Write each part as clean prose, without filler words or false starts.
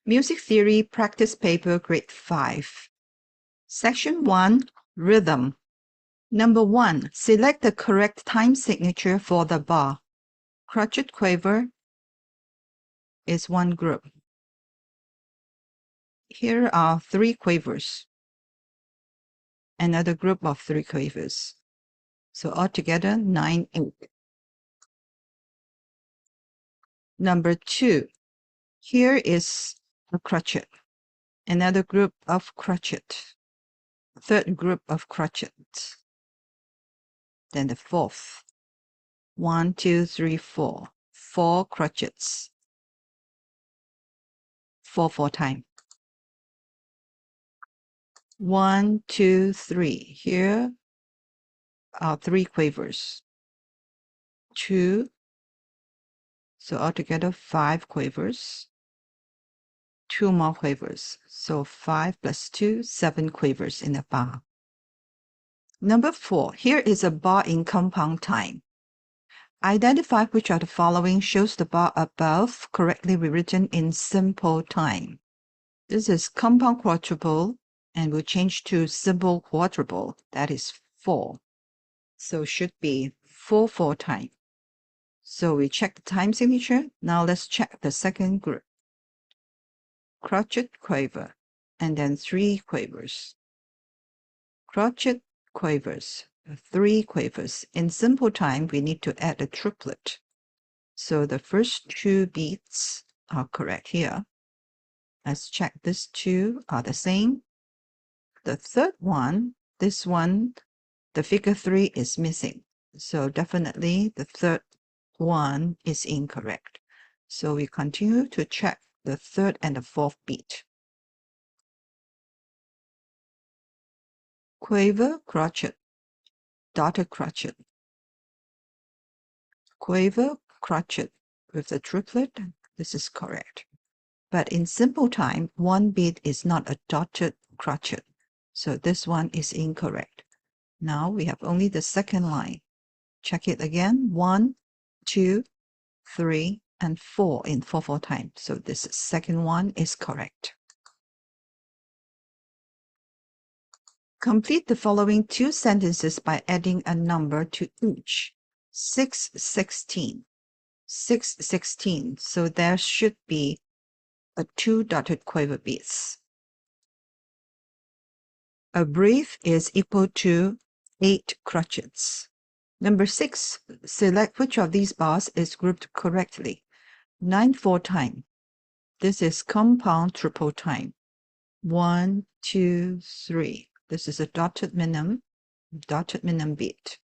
Music Theory Practice Paper Grade 5. Section 1, Rhythm. Number 1, select the correct time signature for the bar. Crotchet quaver is one group. Here are 3 quavers. Another group of 3 quavers. So altogether 9, 8. Number 2, here is a crotchet. Another group of crotchet. Third group of crotchet. Then the fourth. 1, 2, 3, 4. 4 crotchets. 4 time. 1, 2, 3. Here are 3 quavers. 2. So altogether 5 quavers. 2 more quavers. So 5 plus 2, 7 quavers in a bar. Number 4. Here is a bar in compound time. Identify which of the following shows the bar above correctly rewritten in simple time. This is compound quadruple, and we'll change to simple quadruple. That is 4. So should be 4 4 time. So we check the time signature. Now let's check the second group. Crotchet quaver, and then 3 quavers. Crotchet quavers, 3 quavers. In simple time, we need to add a triplet. So the first 2 beats are correct here. Let's check these 2 are the same. The third one, this one, the figure 3 is missing. So definitely the third one is incorrect. So we continue to check the third and the fourth beat. Quaver, crotchet, dotted crotchet. Quaver, crotchet with the triplet. This is correct. But in simple time, 1 beat is not a dotted crotchet. So this one is incorrect. Now we have only the second line. Check it again. 1, 2, 3, and 4 in 4 4 time. So this second one is correct. Complete the following 2 sentences by adding a number to each. 6, 16. 6, 16. So there should be a 2 dotted quaver beats. A brief is equal to 8 crotchets. Number 6, select which of these bars is grouped correctly. 9 4 time. This is compound triple time. 1, 2, 3. This is a dotted minimum beat.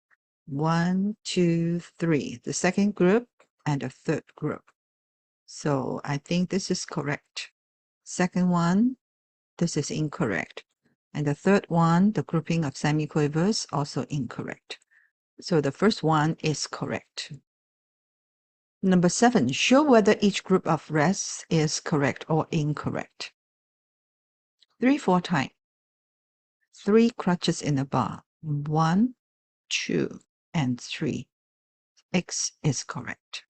1, 2, 3. The second group and the third group. So I think this is correct. Second one, this is incorrect. And the third one, the grouping of semiquavers, also incorrect. So the first one is correct. Number 7, show whether each group of rests is correct or incorrect. 3 4 time. 3 crotchets in a bar. 1, 2, and 3. X is correct.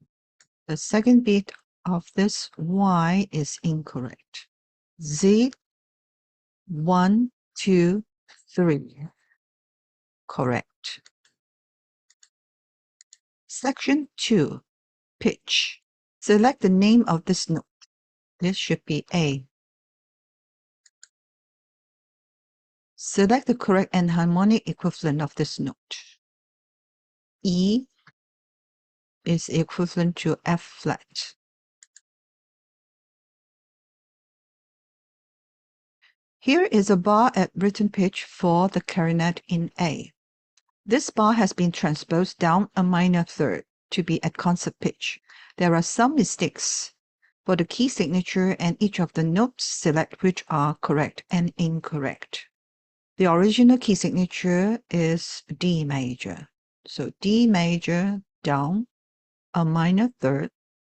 The second beat of this Y is incorrect. Z, 1, 2, 3. Correct. Section 2, pitch. Select the name of this note. This should be A. Select the correct enharmonic equivalent of this note. E is equivalent to F flat. Here is a bar at written pitch for the clarinet in A. This bar has been transposed down a minor third to be at concert pitch. There are some mistakes. For the key signature and each of the notes, select which are correct and incorrect. The original key signature is D major. So D major down a minor third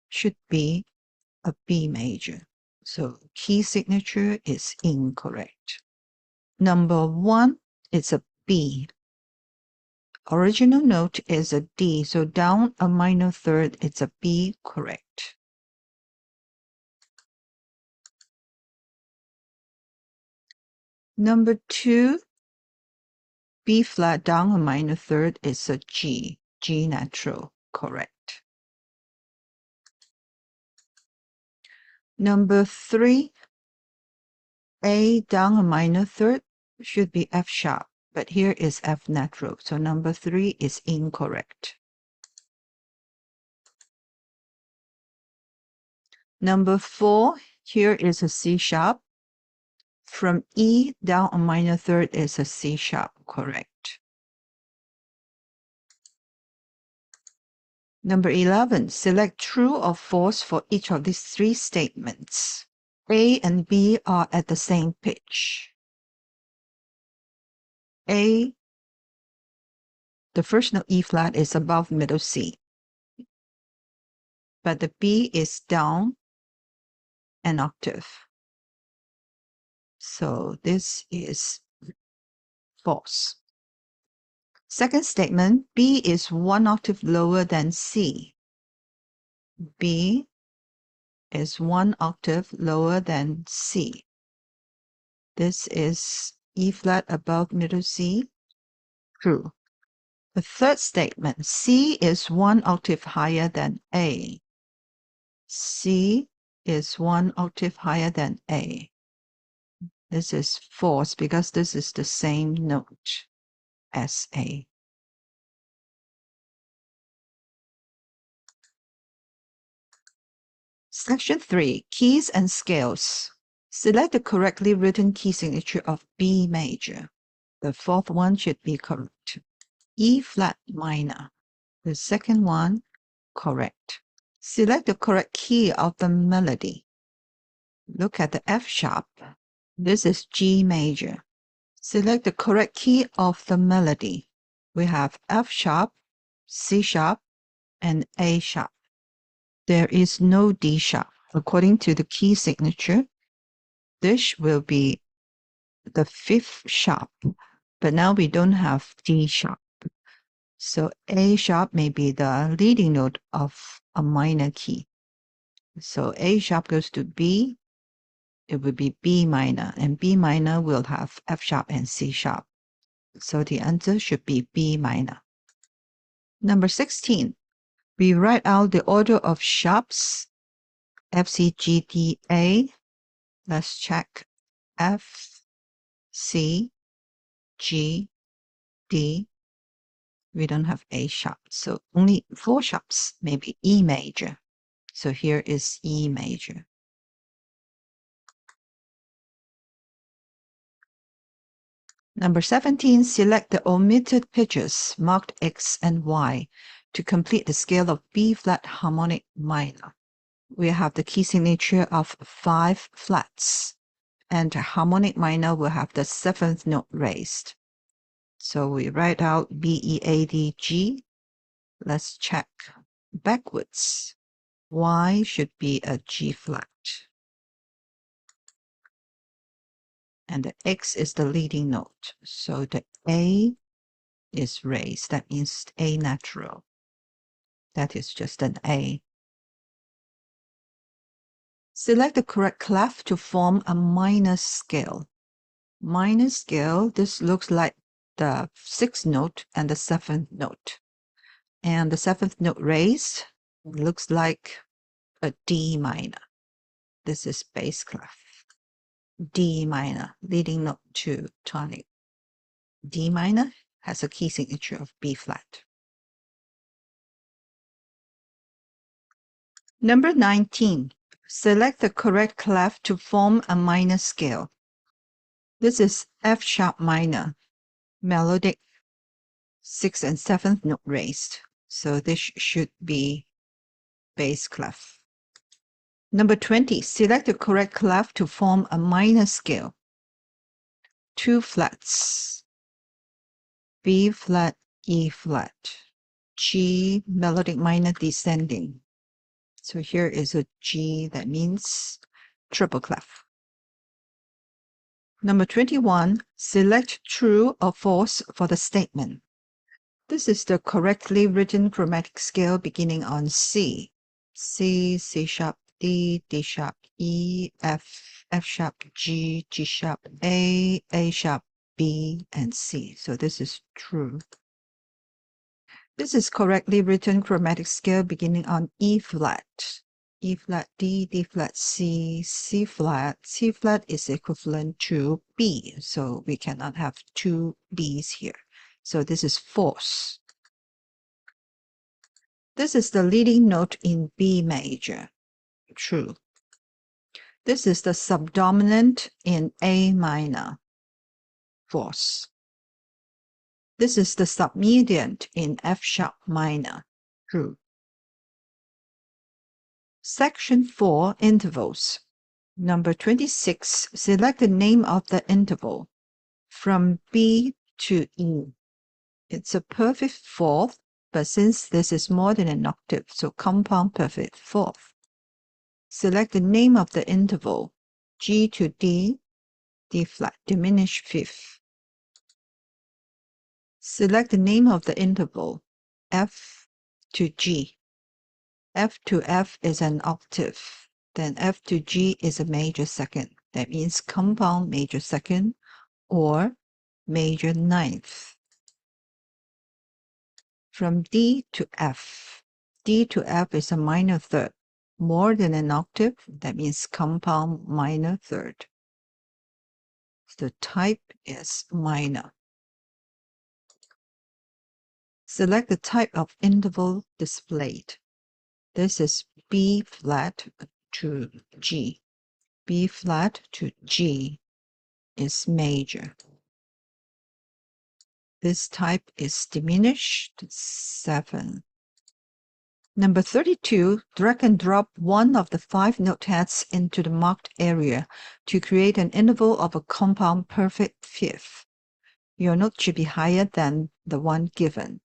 should be a B major. So key signature is incorrect. Number 1, it's a B. Original note is a D, so down a minor third, it's a B, correct. Number 2, B flat down a minor third is a G. G natural, correct. Number 3, A down a minor third should be F sharp, but here is F natural, so number 3 is incorrect. Number 4, here is a C sharp. From E down a minor third is a C sharp, correct. Number 11, select true or false for each of these 3 statements. A and B are at the same pitch. A, the first note E flat is above middle C, but the B is down an octave. So this is false. Second statement, B is 1 octave lower than C. B is 1 octave lower than C. This is E flat above middle C. True. The third statement, C is 1 octave higher than A. C is 1 octave higher than A. This is false because this is the same note as A. Section 3, Keys and Scales. Select the correctly written key signature of B major. The fourth one should be correct. E flat minor. The second one, correct. Select the correct key of the melody. Look at the F sharp. This is G major. Select the correct key of the melody. We have F sharp, C sharp, and A sharp. There is no D sharp. According to the key signature, this will be the 5th sharp, but now we don't have D sharp. So A sharp may be the leading note of a minor key. So A sharp goes to B, it would be B minor, and B minor will have F sharp and C sharp. So the answer should be B minor. Number 16, we write out the order of sharps, F, C, G, D, A. Let's check F, C, G, D. We don't have A sharp, so only 4 sharps, maybe E major. So here is E major. Number 17, select the omitted pitches marked X and Y to complete the scale of B flat harmonic minor. We have the key signature of 5 flats, and harmonic minor will have the 7th note raised. So we write out B, E, A, D, G. Let's check backwards. Y should be a G flat. And the X is the leading note. So the A is raised. That means A natural. That is just an A. Select the correct clef to form a minor scale. Minor scale, this looks like the 6th note and the 7th note. And the 7th note raised looks like a D minor. This is bass clef. D minor, leading note to tonic. D minor has a key signature of B flat. Number 19, select the correct clef to form a minor scale. This is F sharp minor, melodic 6th and 7th note raised. So this should be bass clef. Number 20, select the correct clef to form a minor scale. 2 flats, B flat, E flat, G melodic minor descending. So here is a G, that means triple clef. Number 21, select true or false for the statement. This is the correctly written chromatic scale beginning on C. C, C sharp, D, D sharp, E, F, F sharp, G, G sharp, A sharp, B, and C. So this is true. This is correctly written chromatic scale beginning on E flat. E flat D, D flat C, C flat. C flat is equivalent to B, so we cannot have two Bs here. So this is false. This is the leading note in B major. True. This is the subdominant in A minor. False. This is the submediant in F sharp minor. True. Section 4, Intervals. Number 26, select the name of the interval from B to E. It's a perfect fourth, but since this is more than an octave, so compound perfect fourth. Select the name of the interval G to D, D flat, diminished fifth. Select the name of the interval F to G. F to F is an octave. Then F to G is a major second. That means compound major second or major ninth. From D to F. D to F is a minor third. More than an octave, that means compound minor third. The type is minor. Select the type of interval displayed. This is B flat to G. B flat to G is major. This type is diminished 7. Number 32, drag and drop one of the 5 note heads into the marked area to create an interval of a compound perfect fifth. Your note should be higher than the one given.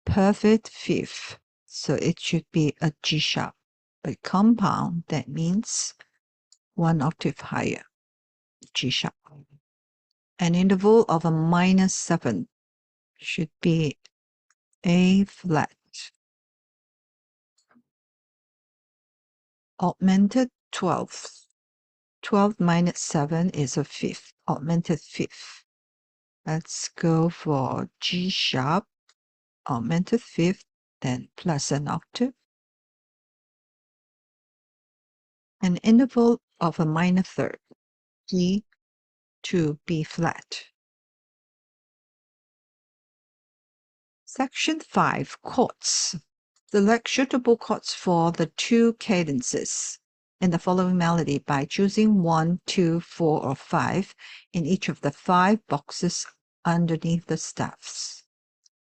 Perfect fifth, so it should be a G sharp. But compound, that means 1 octave higher, G sharp. An interval of a minor 7 should be A flat. Augmented 12th. 12 minus 7 is a fifth, augmented fifth. Let's go for G sharp, augmented fifth, then plus an octave. An interval of a minor third, G to B flat. Section 5, Chords. Select suitable chords for the 2 cadences in the following melody by choosing 1, 2, 4, or 5 in each of the 5 boxes underneath the staffs.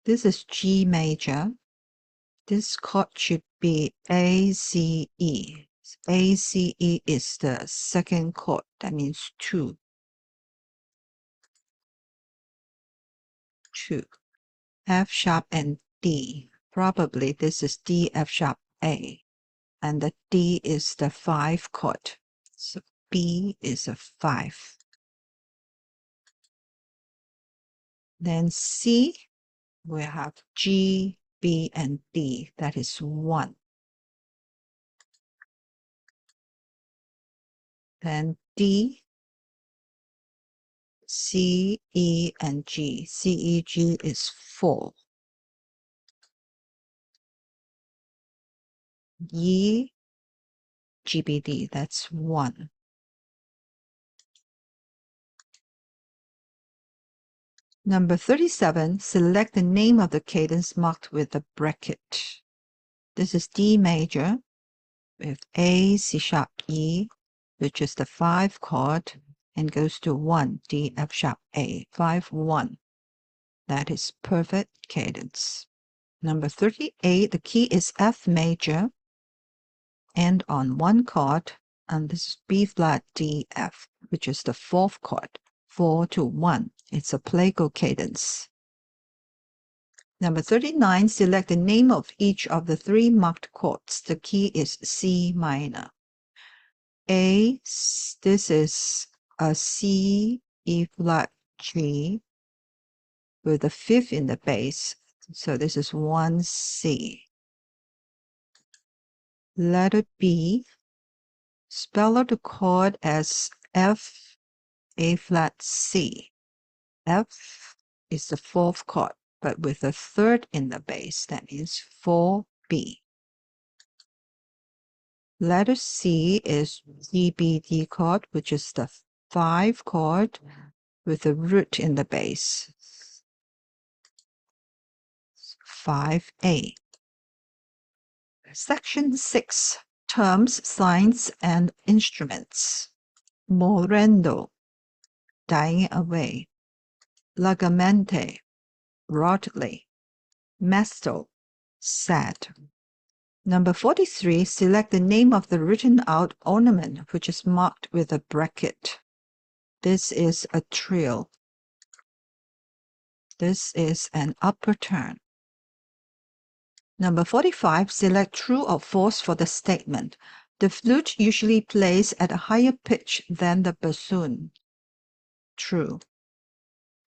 This is G major. This chord should be A, C, E. A, C, E is the second chord. That means 2. 2. F sharp and D. Probably this is D, F sharp, A. And the D is the 5 chord. So B is a 5. Then C, we have G, B, and D. That is 1. Then D, C, E, and G. C, E, G is 4. E, G, B, D, that's 1. Number 37, select the name of the cadence marked with a bracket. This is D major with A, C sharp, E, which is the 5 chord, and goes to 1, D, F sharp, A, 5, 1. That is perfect cadence. Number 38, the key is F major, and on 1 chord, and this is B flat, D, F, which is the 4th chord, 4 to 1. It's a plagal cadence. Number 39, select the name of each of the 3 marked chords. The key is C minor. A, this is a C, E flat, G, with the 5th in the bass. So this is 1 C. Letter B, Spell out the chord as F, A flat, C. F is the fourth chord, but with a third in the bass. That means 4B. Letter C is G, B, D chord, which is the 5 chord with a root in the bass. 5A. Section 6. Terms, signs, and instruments. Morendo, dying away. Largamente, broadly. Mesto, sad. Number 43, select the name of the written out ornament, which is marked with a bracket. This is a trill. This is an upper turn. Number 45, select true or false for the statement. The flute usually plays at a higher pitch than the bassoon. True.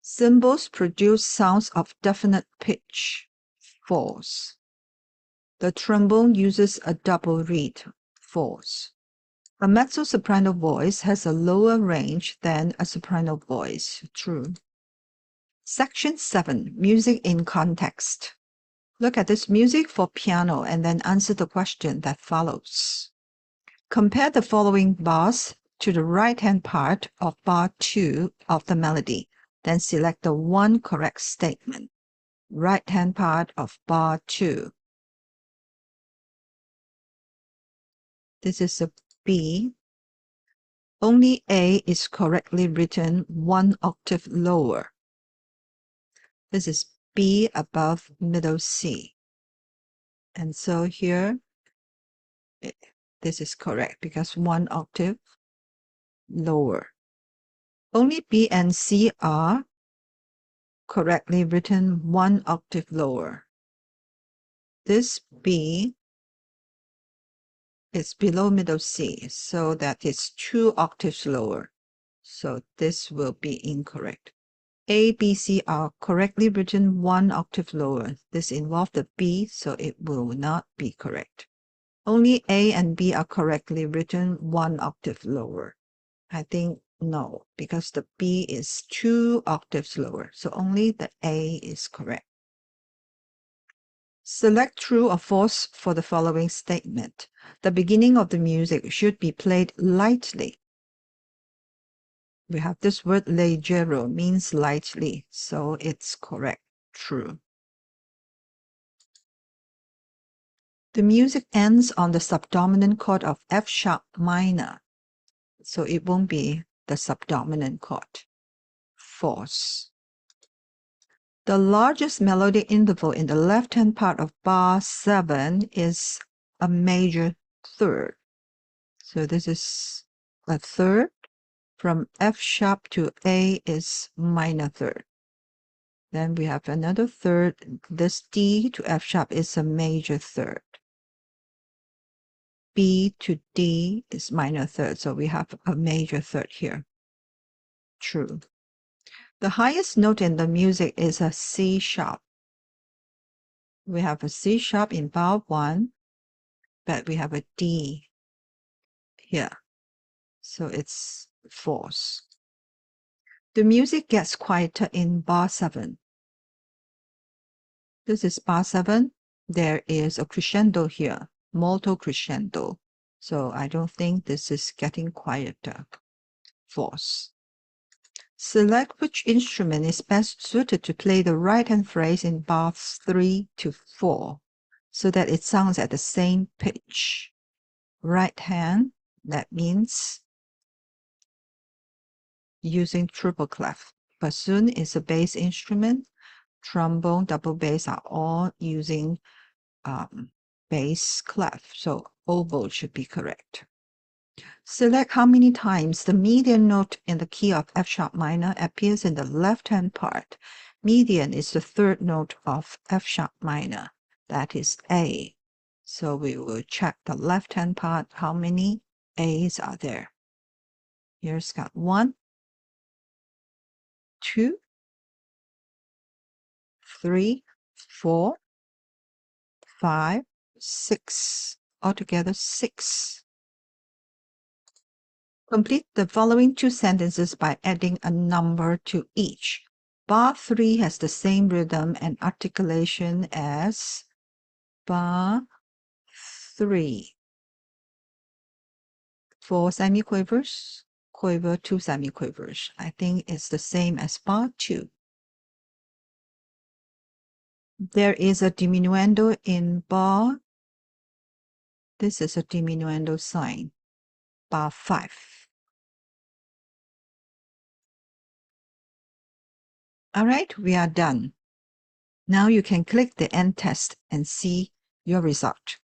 Cymbals produce sounds of definite pitch. False. The trombone uses a double reed. False. A mezzo-soprano voice has a lower range than a soprano voice. True. Section 7. Music in context. Look at this music for piano and then answer the question that follows. Compare the following bars to the right-hand part of bar 2 of the melody. Then select the one correct statement. Right-hand part of bar 2. This is a B. Only A is correctly written 1 octave lower. This is B above middle C. And so here, this is correct because 1 octave lower. Only B and C are correctly written 1 octave lower. This B is below middle C, so that is 2 octaves lower. So this will be incorrect. A, B, C are correctly written 1 octave lower. This involves the B, so it will not be correct. Only A and B are correctly written 1 octave lower. I think no, because the B is 2 octaves lower, so only the A is correct. Select true or false for the following statement. The beginning of the music should be played lightly. We have this word leggero, means lightly, so it's correct. True. The music ends on the subdominant chord of F sharp minor, so it won't be the subdominant chord. False. The largest melodic interval in the left-hand part of bar 7 is a major third. So this is a third. From F sharp to A is minor third. Then we have another third. This D to F sharp is a major third. B to D is minor third, so we have a major third here. True. The highest note in the music is a C sharp. We have a C sharp in bar 1, but we have a D here, so it's false. The music gets quieter in bar 7. This is bar 7. There is a crescendo here, molto crescendo. So I don't think this is getting quieter. False. Select which instrument is best suited to play the right-hand phrase in bars 3 to 4, so that it sounds at the same pitch. Right hand, that means using triple clef. Bassoon is a bass instrument. Trombone, double bass are all using bass clef, so oboe should be correct. Select how many times the median note in the key of F sharp minor appears in the left-hand part. Median is the third note of F sharp minor, that is A. So we will check the left-hand part, how many A's are there. Here's got 1, 2, 3, 4, 5, 6, altogether 6. Complete the following two sentences by adding a number to each. Bar 3 has the same rhythm and articulation as bar 3. 4 semiquavers, quaver, 2 semiquavers. I think it's the same as bar 2. There is a diminuendo in bar. This is a diminuendo sign. Bar 5. All right, we are done. Now you can click the end test and see your result.